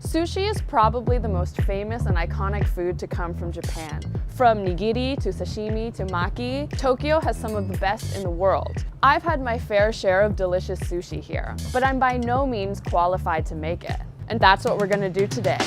Sushi is probably the most famous and iconic food to come from Japan. From nigiri to sashimi to maki, Tokyo has some of the best in the world. I've had my fair share of delicious sushi here, but I'm by no means qualified to make it. And that's what we're gonna do today.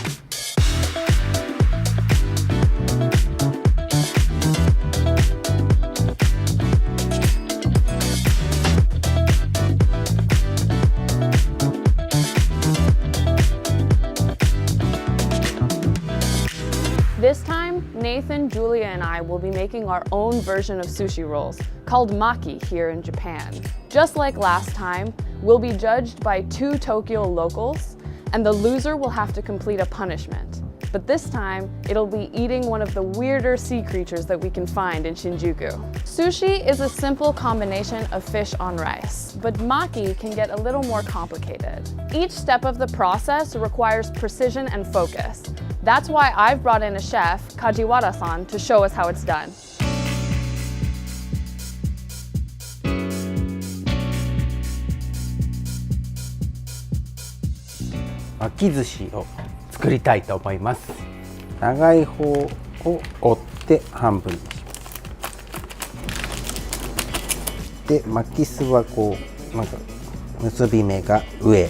This time, Nathan, Giulia, and I will be making our own version of sushi rolls, called maki here in Japan. Just like last time, we'll be judged by 2 Tokyo locals, and the loser will have to complete a punishment. But this time, it'll be eating one of the weirder sea creatures that we can find in Shinjuku. Sushi is a simple combination of fish on rice, but maki can get a little more complicated. Each step of the process requires precision and focus. That's why I've brought in a chef, Kajiwara-san, to show us how it's done. 巻き寿司を作りたいと思います。長い方を折って半分にします。で、巻きすはこうなんか結び目が上、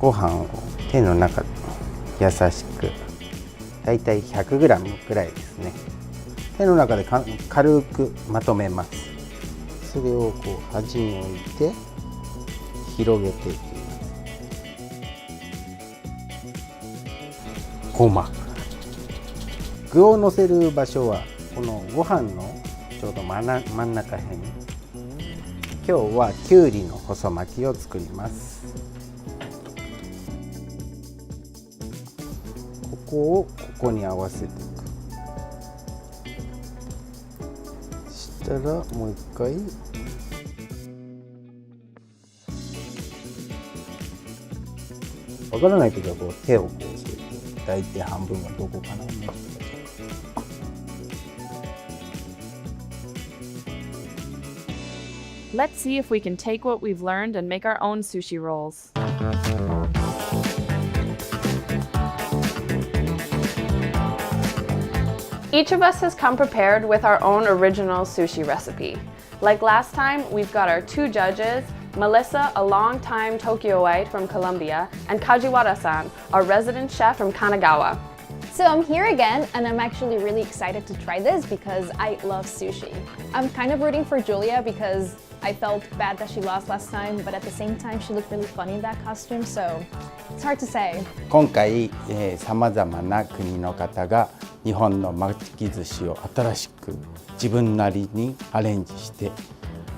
ご飯を手の中で優しく。だいたい 100g くらいですね。手の中で軽くまとめます。それをこう端に置いて広げていきます。ごま。具をのせる場所はこのご飯のちょうど真ん中辺。今日はきゅうりの細巻きを作ります。ここをここに合わせていく。したらもう一回わからないときはこう手をこう添えて大体半分はどこかな。Let's see if we can take what we've learned and make our own sushi rolls. Each of us has come prepared with our own original sushi recipe. Like last time, we've got our 2 judges, Melissa, a long-time Tokyoite from Colombia, and Kajiwara-san, our resident chef from Kanagawa. So I'm here again, and I'm actually really excited to try this because I love sushi. I'm kind of rooting for Giulia because I felt bad that she lost last time, but at the same time, she looked really funny in that costume, so it's hard to say. 今回、様々な国の方が日本の巻き寿司を新しく自分なりにアレンジして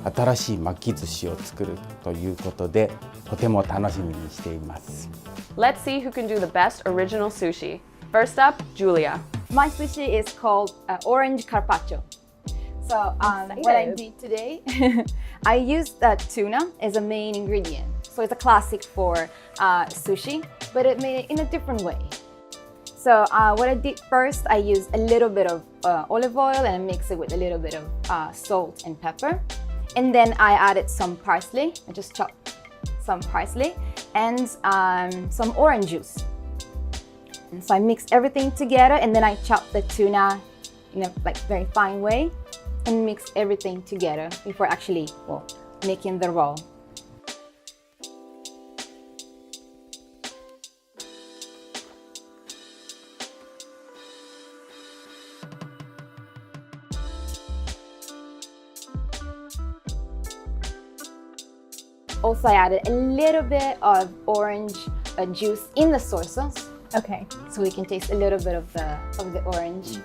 新しい巻き寿司を作るということでとても楽しみにしています。Let's see who can do the best original sushi. First up, Giulia. My sushi is called orange carpaccio. So what I did today, I used tuna as a main ingredient. So it's a classic for sushi, but it made it in a different way. So what I did first, I used a little bit of olive oil and I mixed it with a little bit of salt and pepper. And then I added some parsley. I just chopped some parsley and some orange juice. And so I mixed everything together and then I chopped the tuna in a very fine way and mixed everything together before actually making the roll. Also, I added a little bit of orange juice in the soy sauce. Okay. So we can taste a little bit of the orange.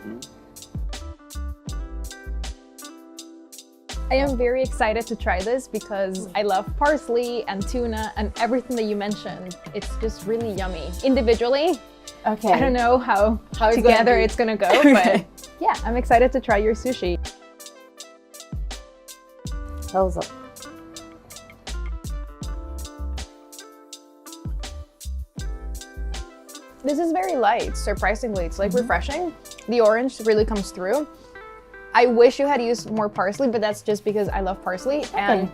I am very excited to try this because I love parsley and tuna and everything that you mentioned. It's just really yummy. Individually, Okay. I don't know how it's together gonna it's gonna go, but yeah, I'm excited to try your sushi. どうぞ。This is very light, surprisingly. It's like refreshing. The orange really comes through. I wish you had used more parsley, but that's just because I love parsley. And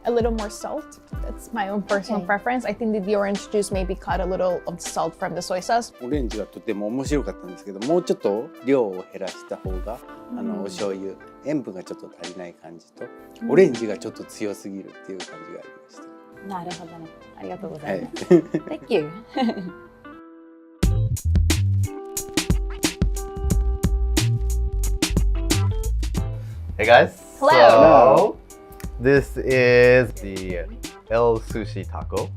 a little more salt. That's my own personal preference. I think that the orange juice maybe cut a little of the salt from the soy sauce. オレンジがとても面白かったんですけど、もうちょっと量を減らした方が、お醤油、塩分がちょっと足りない感じと、オレンジがちょっと強すぎるっていう感じがありました。なるほどね。ありがとうございます。はい。Thank you. Hey guys. Hello. So, this is the El Sushi Taco.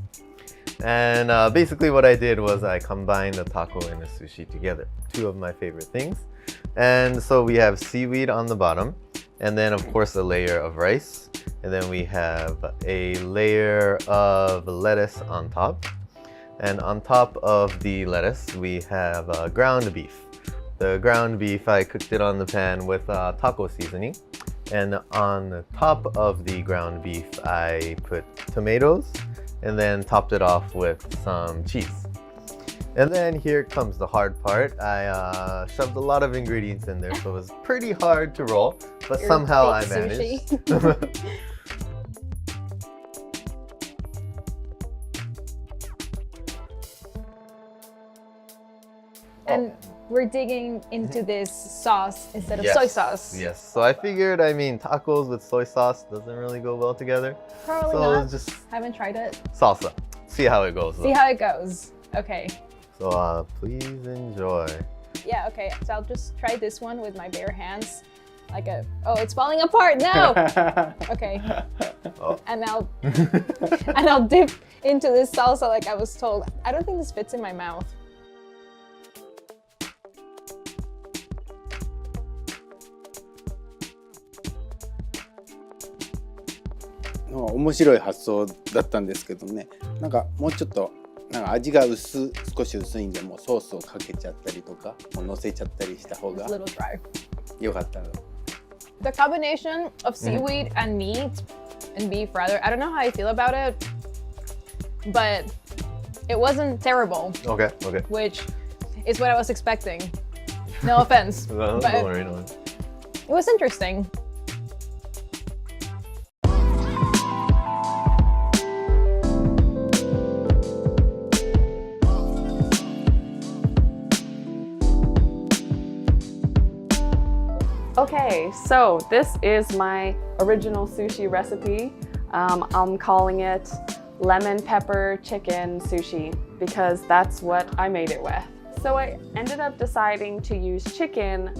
And basically what I did was I combined the taco and the sushi together. Two of my favorite things. And so we have seaweed on the bottom. And then of course a layer of rice. And then we have a layer of lettuce on top. And on top of the lettuce, we have ground beef. The ground beef, I cooked it on the pan with taco seasoning. And on the top of the ground beef, I put tomatoes and then topped it off with some cheese. And then here comes the hard part. I shoved a lot of ingredients in there, so it was pretty hard to roll, but somehow I managed. And we're digging into this sauce instead of soy sauce. Yes, so I figured, I mean, tacos with soy sauce doesn't really go well together. Probably so not. Just Haven't tried it. salsa. See how it goes. See how it goes. Okay. So please enjoy. Yeah, okay. So I'll just try this one with my bare hands. Like a, oh, it's falling apart. No. Okay. Oh. And I'll dip into this salsa like I was told. I don't think this fits in my mouth. 面白い発想だったんですけどね。なんかもうちょっとなんか味が少し薄いんで、もうソースをかけちゃったりとか、もう乗せちゃったりした方が It's a little dry. よかったら。The combination of seaweed and meat and beef, rather, I don't know how I feel about it, but it wasn't terrible. Okay, okay. Which is what I was expecting. No offense. No, but don't worry, don't worry. It was interesting. Okay, so this is my original sushi recipe. I'm calling it lemon pepper chicken sushi because that's what I made it with. So I ended up deciding to use chicken,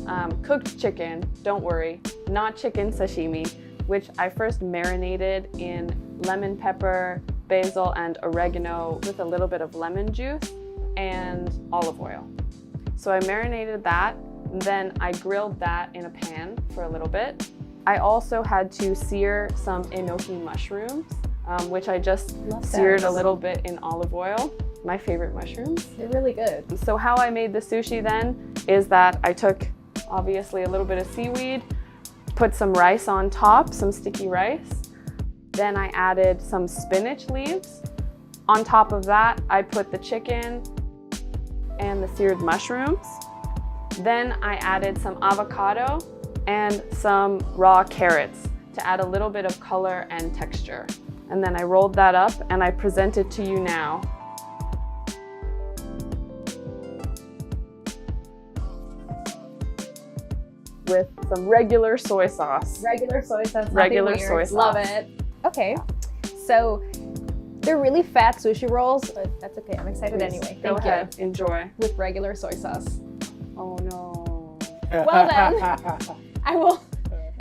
cooked chicken, don't worry, not chicken sashimi, which I first marinated in lemon pepper, basil, and oregano with a little bit of lemon juice and olive oil. So I marinated that, and then I grilled that in a pan for a little bit. I also had to sear some enoki mushrooms, which I just seared a little bit in olive oil. My favorite mushrooms. They're really good. So how I made the sushi then is that I took obviously a little bit of seaweed, put some rice on top, some sticky rice. Then I added some spinach leaves. On top of that, I put the chicken and the seared mushrooms. Then I added some avocado and some raw carrots to add a little bit of color and texture. And then I rolled that up and I present it to you now. With some regular soy sauce. Regular soy sauce. Regular nothing soy weird. sauce. Love it. Okay, so they're really fat sushi rolls, but that's okay. I'm excited anyway. Go Thank ahead, you. enjoy. With regular soy sauce. Oh no. Well then, I will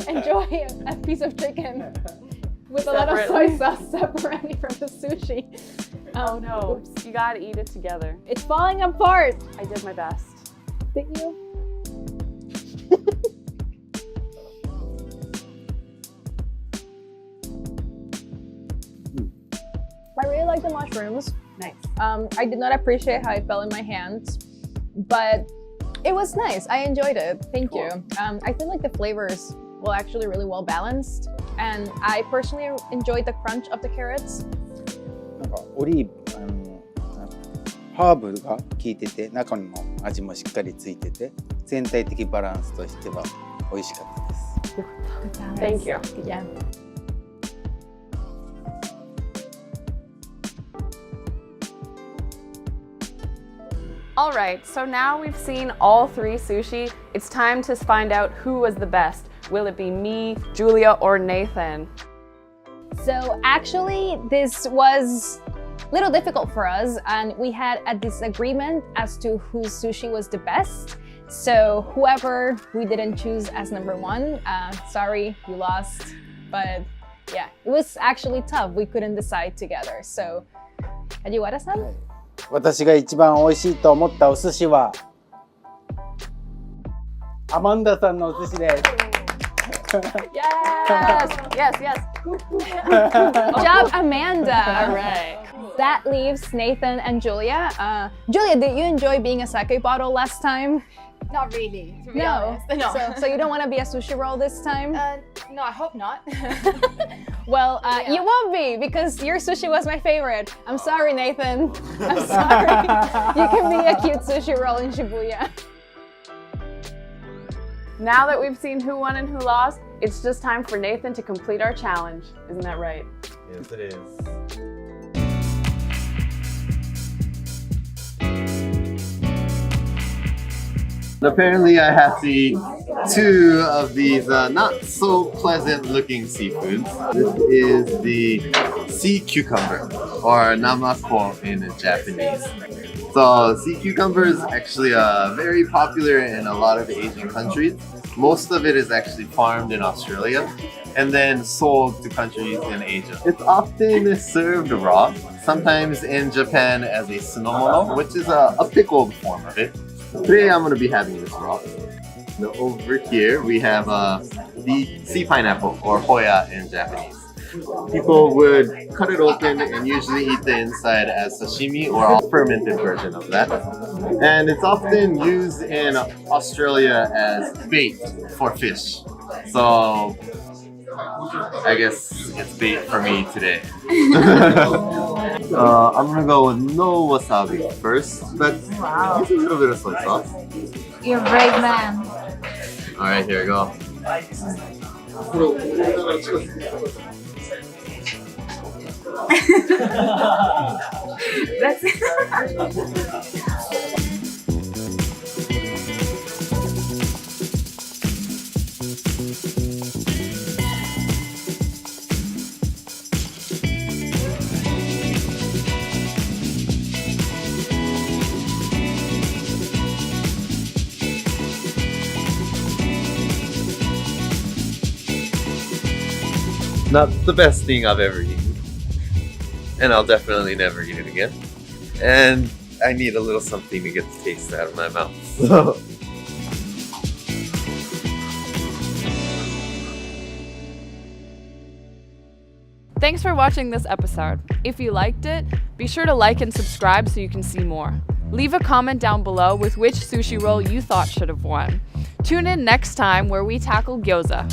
enjoy a piece of chicken with a lot of soy sauce separately from the sushi. Oh no, Oops. you gotta eat it together. It's falling apart. I did my best. Thank you. I really like the mushrooms. Nice. I did not appreciate how it fell in my hands, but it was nice. I enjoyed it. Thank you. I feel like the flavors were actually really well balanced, and I personally enjoyed the crunch of the carrots. なんかオリーブハーブが効いてて、中にも味もしっかりついてて、全体的バランスとしては美味しかったです。Thank you. Yeah. All right, so now we've seen all three sushi. It's time to find out who was the best. Will it be me, Giulia, or Nathan? So actually, this was a little difficult for us, and we had a disagreement as to whose sushi was the best. So whoever we didn't choose as number one, sorry, you lost. But yeah, it was actually tough. We couldn't decide together. So, Kajiwara-san? 私が一番美味しいと思ったお寿司はアマンダさんのお寿司です。Yes, yes, yes. Good job, Amanda. All right. That leaves Nathan and Giulia. Giulia, did you enjoy being a sake bottle last time? Not really, to be No. honest. No. So you don't want to be a sushi roll this time? No, I hope not. Well, you won't be because your sushi was my favorite. I'm sorry, Nathan. I'm sorry. You can be a cute sushi roll in Shibuya. Now that we've seen who won and who lost, it's just time for Nathan to complete our challenge. Isn't that right? Yes, it is. Apparently, I have to eat two of these not so pleasant looking seafoods. This is the sea cucumber, or namako in Japanese. So, sea cucumber is actually very popular in a lot of Asian countries. Most of it is actually farmed in Australia and then sold to countries in Asia. It's often served raw, sometimes in Japan as a sunomono, which is a pickled form of it. Today I'm going to be having this raw. Now, over here we have the sea pineapple, or Hoya in Japanese. People would cut it open and usually eat the inside as sashimi or a fermented version of that. And it's often used in Australia as bait for fish. So I guess it's bait for me today. I'm gonna go with no wasabi first, but use a little bit of soy sauce. You're a brave man. Alright, here we go. That's Not the best thing I've ever eaten. And I'll definitely never eat it again. And I need a little something to get the taste out of my mouth. So. Thanks for watching this episode. If you liked it, be sure to like and subscribe so you can see more. Leave a comment down below with which sushi roll you thought should have won. Tune in next time where we tackle gyoza.